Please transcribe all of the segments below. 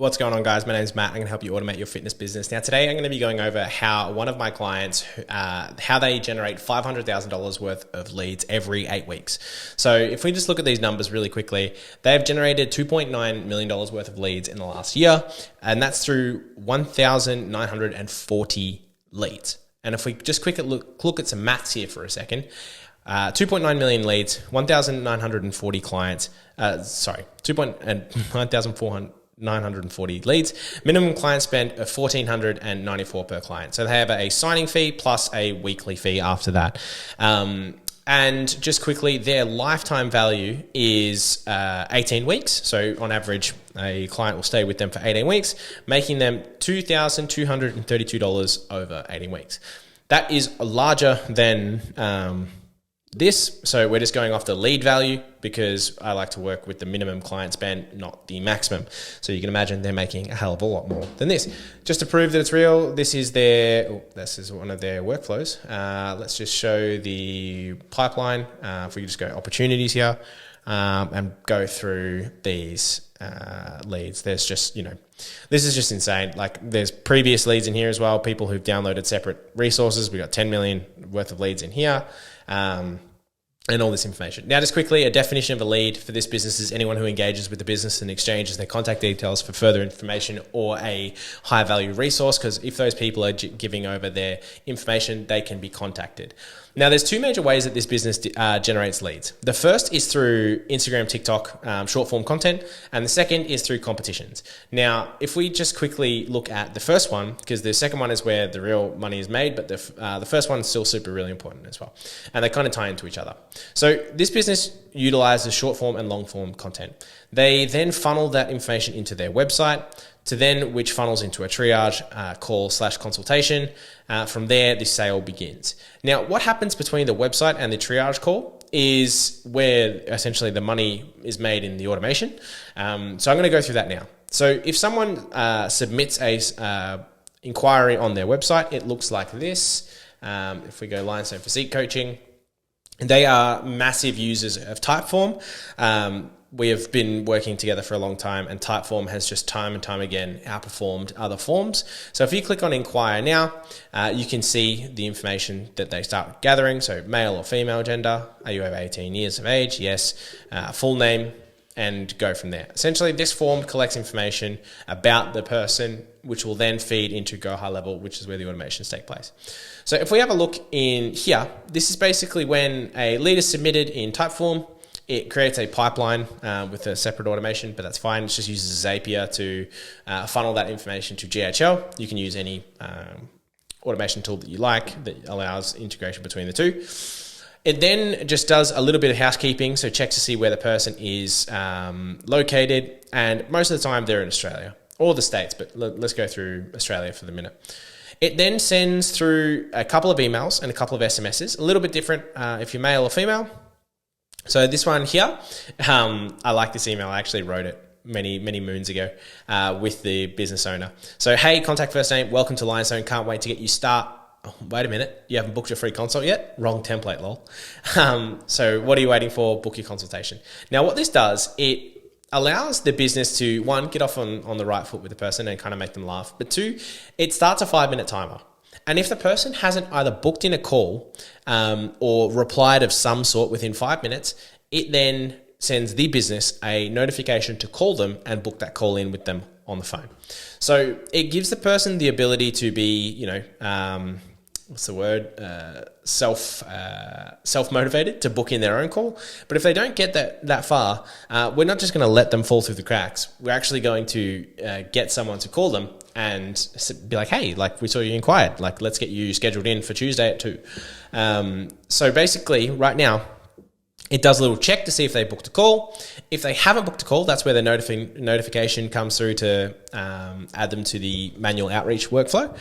What's going on, guys? My name is Matt. I'm going to help you automate your fitness business. Now, today I'm going to be going over how one of my clients, how they generate $500,000 worth of leads every 8 weeks. So if we just look at these numbers really quickly, they've generated $2.9 million worth of leads in the last year, and that's through 1,940 leads. And if we just quickly look at some maths here for a second, 2.9 million leads, 1,940 clients, 1,940 leads, minimum client spend of $1,494 per client. So they have a signing fee plus a weekly fee after that. And just quickly, their lifetime value is 18 weeks. So on average, a client will stay with them for 18 weeks, making them $2,232 over 18 weeks. That is larger than this. So we're just going off the lead value because I like to work with the minimum client spend, not the maximum. So you can imagine they're making a hell of a lot more than this. Just to prove that it's real, this is one of their workflows. Let's just show the pipeline. If we just go opportunities here and go through these leads, there's just, this is just insane. Like there's previous leads in here as well, people who've downloaded separate resources. We got 10 million worth of leads in here. And all this information. Now, just quickly, a definition of a lead for this business is anyone who engages with the business and exchanges their contact details for further information or a high value resource, because if those people are giving over their information, they can be contacted. Now, there's two major ways that this business generates leads. The first is through Instagram, TikTok, short form content, and the second is through competitions. Now, if we just quickly look at the first one, because the second one is where the real money is made, but the first one is still super really important as well. And they kind of tie into each other. So this business utilizes short form and long form content. They then funnel that information into their website, which funnels into a triage call/consultation. From there, the sale begins. Now, what happens between the website and the triage call is where essentially the money is made in the automation. So I'm going to go through that now. So if someone submits a inquiry on their website, it looks like this. If we go Limestone Physique Coaching, they are massive users of Typeform. We have been working together for a long time, and Typeform has just time and time again outperformed other forms. So if you click on Inquire now, you can see the information that they start gathering. So male or female gender, are you over 18 years of age? Yes. Full name, and go from there. Essentially, this form collects information about the person, which will then feed into Go High Level, which is where the automations take place. So if we have a look in here, this is basically when a lead is submitted in Typeform. It creates a pipeline with a separate automation, but that's fine. It just uses Zapier to funnel that information to GHL. You can use any automation tool that you like that allows integration between the two. It then just does a little bit of housekeeping, so checks to see where the person is located, and most of the time they're in Australia or the States, but let's go through Australia for the minute. It then sends through a couple of emails and a couple of SMSs, a little bit different if you're male or female. So this one here, I like this email. I actually wrote it many moons ago with the business owner. So, hey, contact first name, welcome to Limestone, can't wait to get you start. Oh, wait a minute, you haven't booked your free consult yet? Wrong template, lol. So what are you waiting for? Book your consultation. Now what this does, it allows the business to, one, get off on the right foot with the person and kind of make them laugh. But two, it starts a 5-minute timer. And if the person hasn't either booked in a call or replied of some sort within 5 minutes, it then sends the business a notification to call them and book that call in with them on the phone. So it gives the person the ability to be, self-motivated to book in their own call. But if they don't get that far, we're not just going to let them fall through the cracks. We're actually going to get someone to call them and be like, hey, like we saw you inquired, like let's get you scheduled in for Tuesday at 2. So basically right now, it does a little check to see if they booked a call. If they haven't booked a call, that's where the notification comes through to add them to the manual outreach workflow.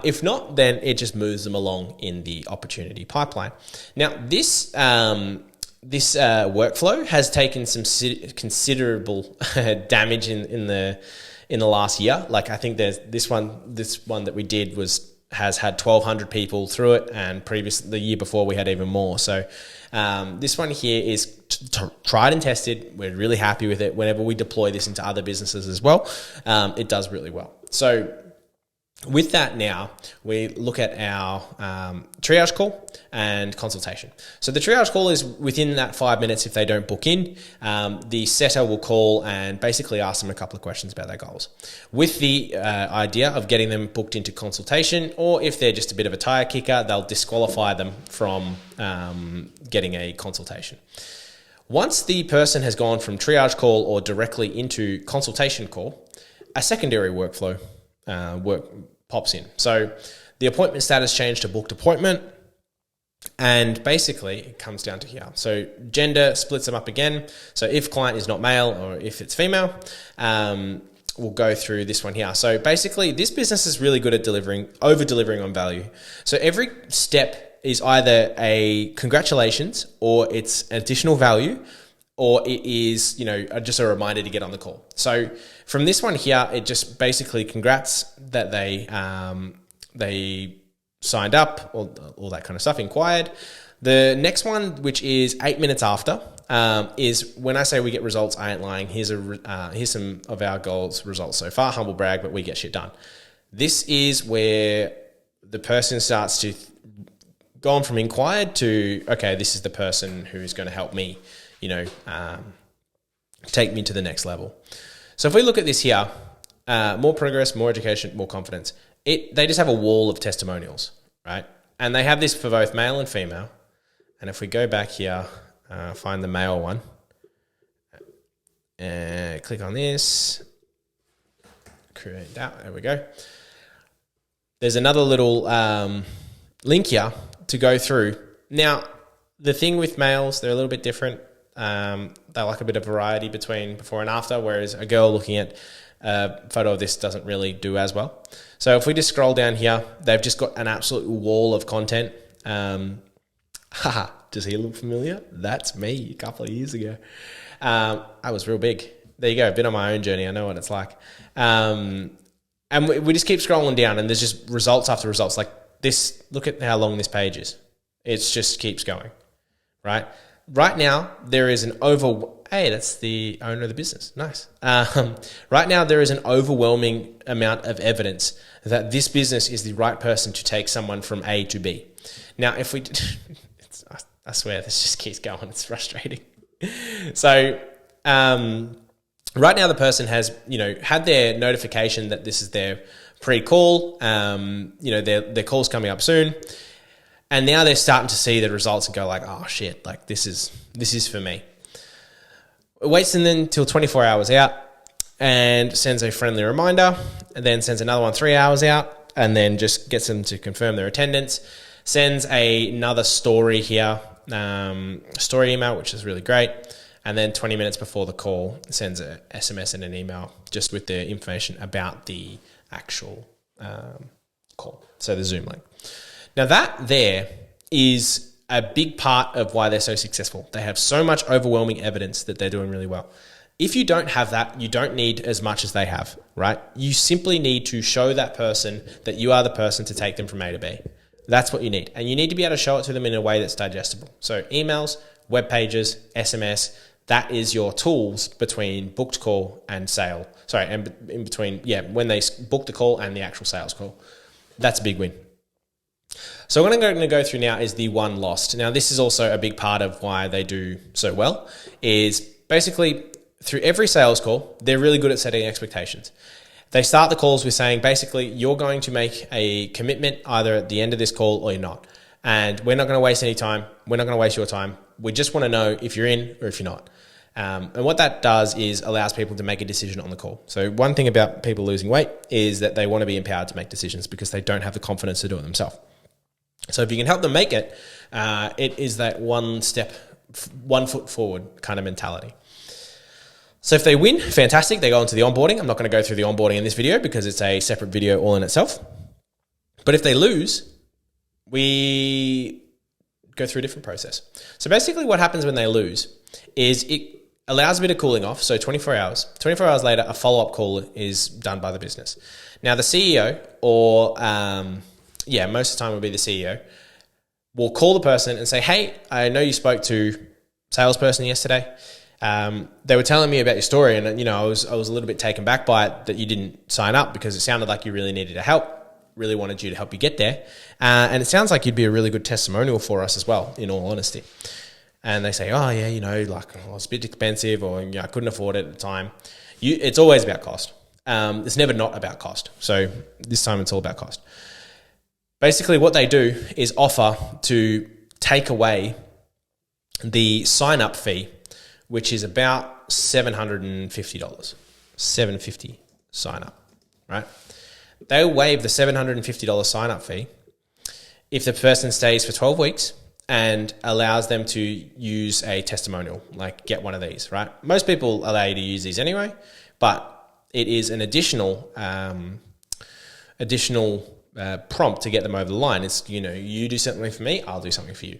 If not, then it just moves them along in the opportunity pipeline. Now, this workflow has taken some considerable damage in the last year. Like I think there's this one that we did was has had 1,200 people through it, and the year before we had even more. So this one here is tried and tested. We're really happy with it. Whenever we deploy this into other businesses as well, it does really well. So with that now, we look at our triage call and consultation. So the triage call is within that 5 minutes. If they don't book in, the setter will call and basically ask them a couple of questions about their goals, with the idea of getting them booked into consultation, or if they're just a bit of a tire kicker, they'll disqualify them from getting a consultation. Once the person has gone from triage call or directly into consultation call, a secondary workflow pops in. So the appointment status changed to booked appointment, and basically it comes down to here. So gender splits them up again. So if client is not male or if it's female, we'll go through this one here. So basically this business is really good at over delivering on value. So every step is either a congratulations, or it's additional value, or it is, just a reminder to get on the call. So from this one here, it just basically congrats that they signed up, all that kind of stuff, inquired. The next one, which is 8 minutes after, is when I say we get results, I ain't lying. Here's some of our goals results so far. Humble brag, but we get shit done. This is where the person starts to go on from inquired to, okay, this is the person who's going to help me, take me to the next level. So if we look at this here, more progress, more education, more confidence. They just have a wall of testimonials, right? And they have this for both male and female. And if we go back here, find the male one, click on this, create that, there we go. There's another little link here to go through. Now, the thing with males, they're a little bit different. They like a bit of variety between before and after, whereas a girl looking at a photo of this doesn't really do as well. So if we just scroll down here, they've just got an absolute wall of content. Does he look familiar? That's me a couple of years ago. I was real big. There you go. I've been on my own journey. I know what it's like. And we just keep scrolling down, and there's just results after results. Like this, look at how long this page is. It just keeps going, right? Right now, there is hey, that's the owner of the business. Nice. Right now, there is an overwhelming amount of evidence that this business is the right person to take someone from A to B. Now, if we, I swear, this just keeps going. It's frustrating. So, right now, the person has, had their notification that this is their pre-call. Their call's coming up soon. And now they're starting to see the results and go like, oh shit, like this is for me. It waits until 24 hours out and sends a friendly reminder, and then sends another one 3 hours out, and then just gets them to confirm their attendance. Sends another story here, story email, which is really great. And then 20 minutes before the call, sends an SMS and an email just with the information about the actual call. So the Zoom link. Now that there is a big part of why they're so successful. They have so much overwhelming evidence that they're doing really well. If you don't have that, you don't need as much as they have, right? You simply need to show that person that you are the person to take them from A to B. That's what you need. And you need to be able to show it to them in a way that's digestible. So emails, web pages, SMS, that is your tools between booked call and sale. Sorry, and in between, when they book the call and the actual sales call. That's a big win. So what I'm going to go through now is the one lost. Now, this is also a big part of why they do so well, is basically through every sales call, they're really good at setting expectations. They start the calls with saying, basically, you're going to make a commitment either at the end of this call or you're not. And we're not going to waste any time. We're not going to waste your time. We just want to know if you're in or if you're not. And what that does is allows people to make a decision on the call. So one thing about people losing weight is that they want to be empowered to make decisions because they don't have the confidence to do it themselves. So if you can help them make it, it is that one foot forward kind of mentality. So if they win, fantastic. They go into the onboarding. I'm not going to go through the onboarding in this video because it's a separate video all in itself. But if they lose, we go through a different process. So basically what happens when they lose is it allows a bit of cooling off. So 24 hours. 24 hours later, a follow-up call is done by the business. Now the CEO or most of the time will be the CEO, will call the person and say, hey, I know you spoke to salesperson yesterday. They were telling me about your story, and I was a little bit taken back by it that you didn't sign up because it sounded like you really needed help, really wanted you to help you get there. And it sounds like you'd be a really good testimonial for us as well, in all honesty. And they say, oh yeah, it's a bit expensive, or I couldn't afford it at the time. It's always about cost. It's never not about cost. So this time it's all about cost. Basically what they do is offer to take away the sign-up fee, which is about $750. $750 sign-up, right? They'll waive the $750 sign-up fee if the person stays for 12 weeks and allows them to use a testimonial, like get one of these, right? Most people allow you to use these anyway, but it is an additional prompt to get them over the line. It's, you do something for me, I'll do something for you.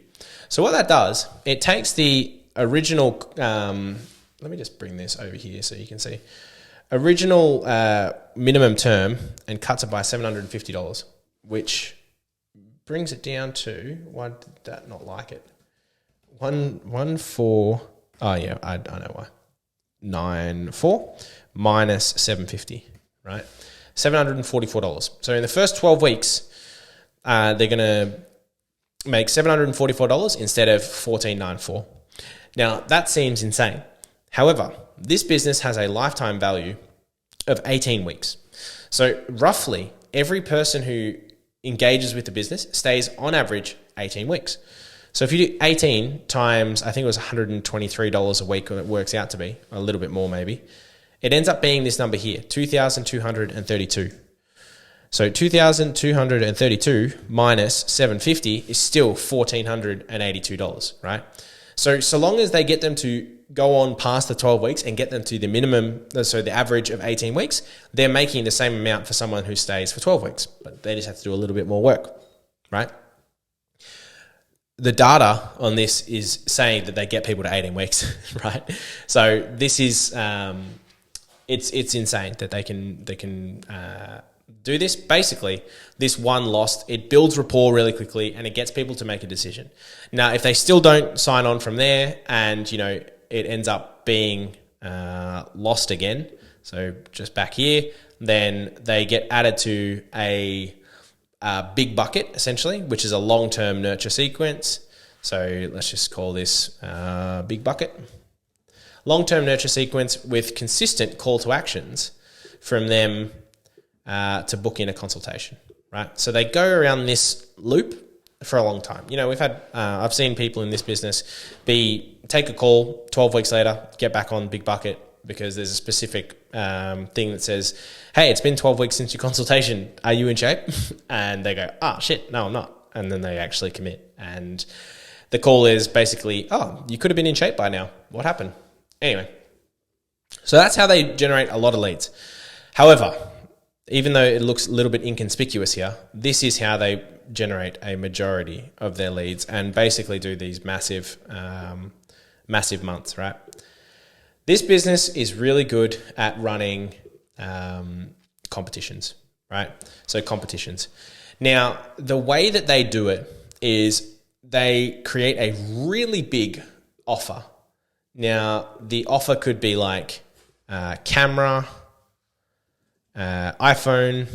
So what that does, it takes the original, let me just bring this over here so you can see, original minimum term, and cuts it by $750, which brings it down to, why did that not like it? 114, oh yeah, I know why. 94 minus 750, right? $744. So in the first 12 weeks, they're going to make $744 instead of $1,494. Now, that seems insane. However, this business has a lifetime value of 18 weeks. So roughly, every person who engages with the business stays on average 18 weeks. So if you do 18 times, I think it was $123 a week, it works out to be, a little bit more maybe, it ends up being this number here, 2,232. So 2,232 minus 750 is still $1,482, right? So long as they get them to go on past the 12 weeks and get them to the minimum, so the average of 18 weeks, they're making the same amount for someone who stays for 12 weeks, but they just have to do a little bit more work, right? The data on this is saying that they get people to 18 weeks, right? So this is, it's insane that they can do this. Basically, this one lost, it builds rapport really quickly and it gets people to make a decision. Now, if they still don't sign on from there and, it ends up being lost again, so just back here, then they get added to a big bucket, essentially, which is a long-term nurture sequence. So let's just call this big bucket. Long-term nurture sequence with consistent call to actions from them to book in a consultation, right? So they go around this loop for a long time. We've had, I've seen people in this business take a call, 12 weeks later, get back on big bucket because there's a specific thing that says, hey, it's been 12 weeks since your consultation. Are you in shape? And they go, shit, no, I'm not. And then they actually commit. And the call is basically, you could have been in shape by now. What happened? Anyway, so that's how they generate a lot of leads. However, even though it looks a little bit inconspicuous here, this is how they generate a majority of their leads and basically do these massive months, right? This business is really good at running competitions, right? So competitions. Now, the way that they do it is they create a really big offer. Now, the offer could be like camera, iPhone,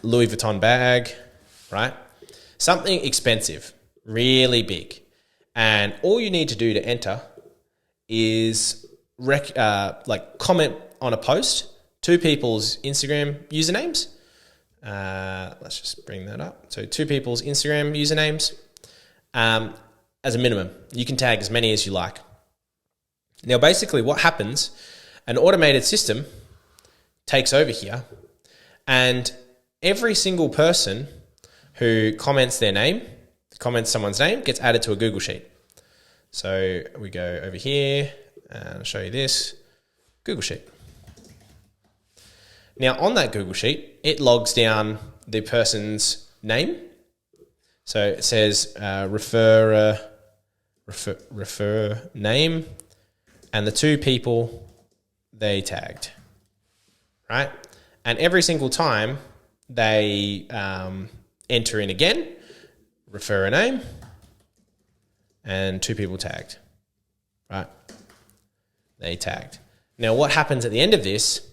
Louis Vuitton bag, right? Something expensive, really big. And all you need to do to enter is comment on a post, 2 people's Instagram usernames. Let's just bring that up. So 2 people's Instagram usernames as a minimum. You can tag as many as you like. Now, basically what happens, an automated system takes over here and every single person who comments someone's name, gets added to a Google Sheet. So we go over here and I'll show you this Google Sheet. Now on that Google Sheet, it logs down the person's name. So it says refer name and the 2 people they tagged, right? And every single time they enter in again, refer a name, and 2 people tagged, right? They tagged. Now, what happens at the end of this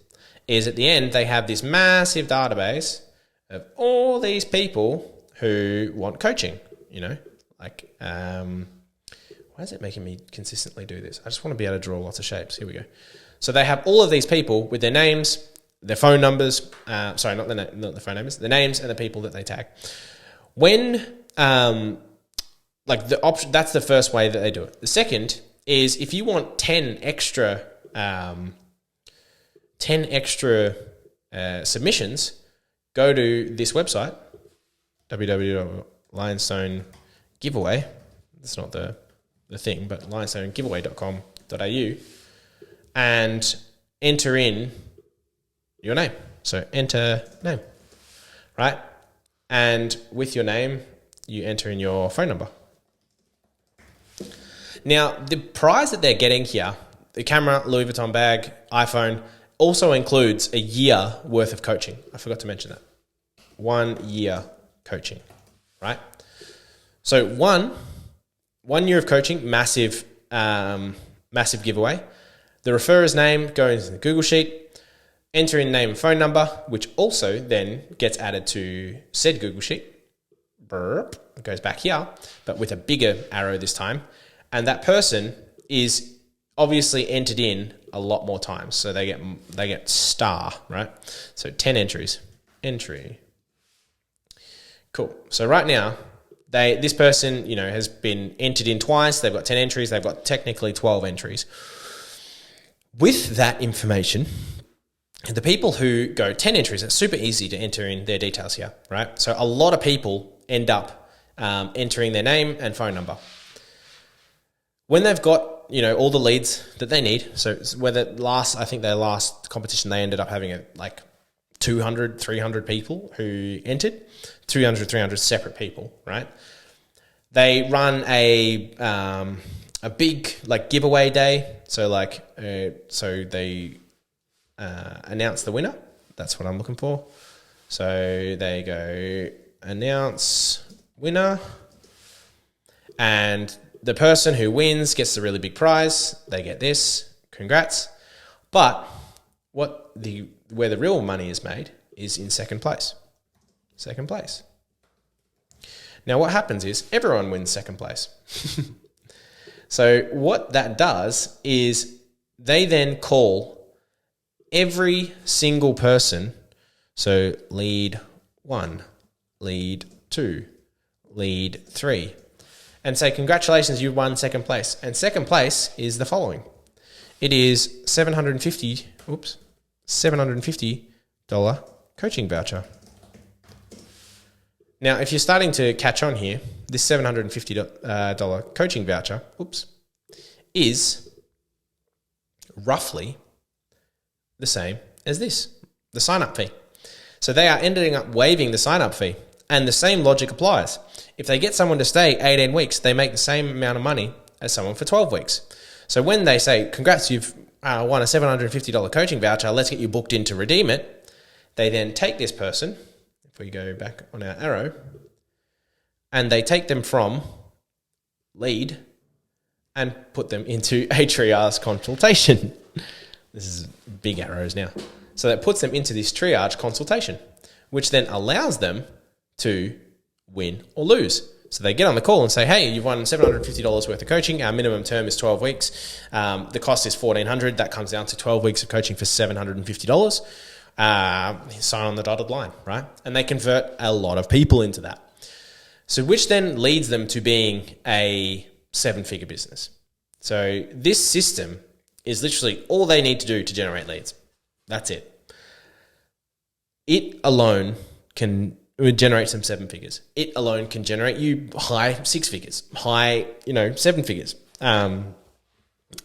is at the end, they have this massive database of all these people who want coaching, like, why is it making me consistently do this? I just want to be able to draw lots of shapes. Here we go. So they have all of these people with their names, their phone numbers, not the phone numbers, the names and the people that they tag. When, that's the first way that they do it. The second is if you want 10 extra submissions, go to this website, www.lionstonegiveaway. That's not the thing, but lionstonegiveaway.com.au, and enter in your name. So enter name, right? And with your name, you enter in your phone number. Now, the prize that they're getting here, the camera, Louis Vuitton bag, iPhone, also includes a year worth of coaching. I forgot to mention that. 1 year coaching, right? So one year of coaching, massive giveaway. The referrer's name goes in the Google Sheet. Enter in name and phone number, which also then gets added to said Google Sheet. It goes back here, but with a bigger arrow this time. And that person is obviously entered in a lot more times. So they get star, right? So 10 entries. Entry. Cool. So right now, this person, has been entered in twice. They've got 10 entries. They've got technically 12 entries. With that information, the people who go 10 entries, it's super easy to enter in their details here, right? So a lot of people end up entering their name and phone number. When they've got, all the leads that they need, so whether I think their last competition, they ended up having 200, 300 people who entered, 300 separate people, right? They run a big giveaway day. So they announce the winner. That's what I'm looking for. So they go announce winner, and the person who wins gets the really big prize. They get this. Congrats. But where the real money is made is in second place. Second place. Now what happens is everyone wins second place. So what that does is they then call every single person. So lead 1, lead 2, lead 3, and say, congratulations, you won second place. And second place is the following. It is $750 coaching voucher. Now, if you're starting to catch on here, this $750 coaching voucher, is roughly the same as this, the sign-up fee. So they are ending up waiving the sign-up fee, and the same logic applies. If they get someone to stay 18 weeks, they make the same amount of money as someone for 12 weeks. So when they say, congrats, you've won a $750 coaching voucher, let's get you booked in to redeem it, they then take this person, if we go back on our arrow, and they take them from lead and put them into a triage consultation. This is big arrows now. So that puts them into this triage consultation, which then allows them to win or lose. So they get on the call and say, hey, you've won $750 worth of coaching. Our minimum term is 12 weeks. The cost is $1,400. That comes down to 12 weeks of coaching for $750. Sign on the dotted line, right? And they convert a lot of people into that. So which then leads them to being a 7-figure business. So this system is literally all they need to do to generate leads. That's it. It alone can generate some 7 figures. It alone can generate you high 6 figures, high, 7 figures. It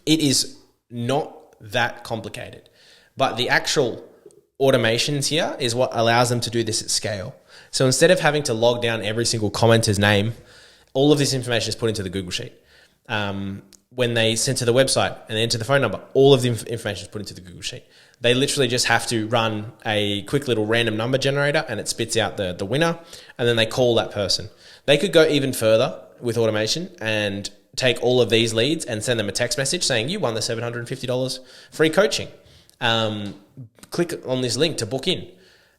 is not that complicated, but the actual automations here is what allows them to do this at scale. So instead of having to log down every single commenter's name, all of this information is put into the Google Sheet. when they send to the website and they enter the phone number, all of the information is put into the Google Sheet. They literally just have to run a quick little random number generator and it spits out the winner, and then they call that person. They could go even further with automation and take all of these leads and send them a text message saying, you won the $750 free coaching. Click on this link to book in.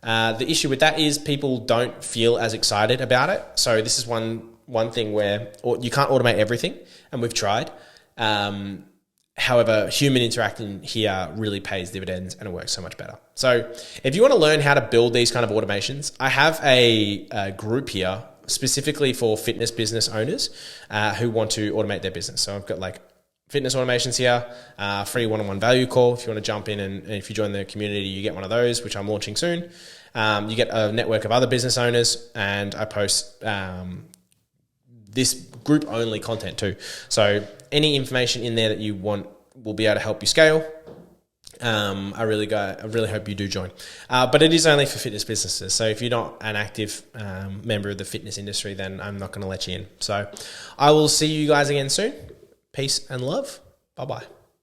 The issue with that is people don't feel as excited about it. So this is one thing where you can't automate everything, and we've tried. However, human interaction here really pays dividends and it works so much better. So if you want to learn how to build these kind of automations, I have a group here specifically for fitness business owners who want to automate their business. So I've got like fitness automations here, free one-on-one value call. If you want to jump in and if you join the community, you get one of those, which I'm launching soon. You get a network of other business owners, and I post this group only content too. So any information in there that you want will be able to help you scale. I really hope you do join. But it is only for fitness businesses. So if you're not an active member of the fitness industry, then I'm not going to let you in. So I will see you guys again soon. Peace and love. Bye-bye.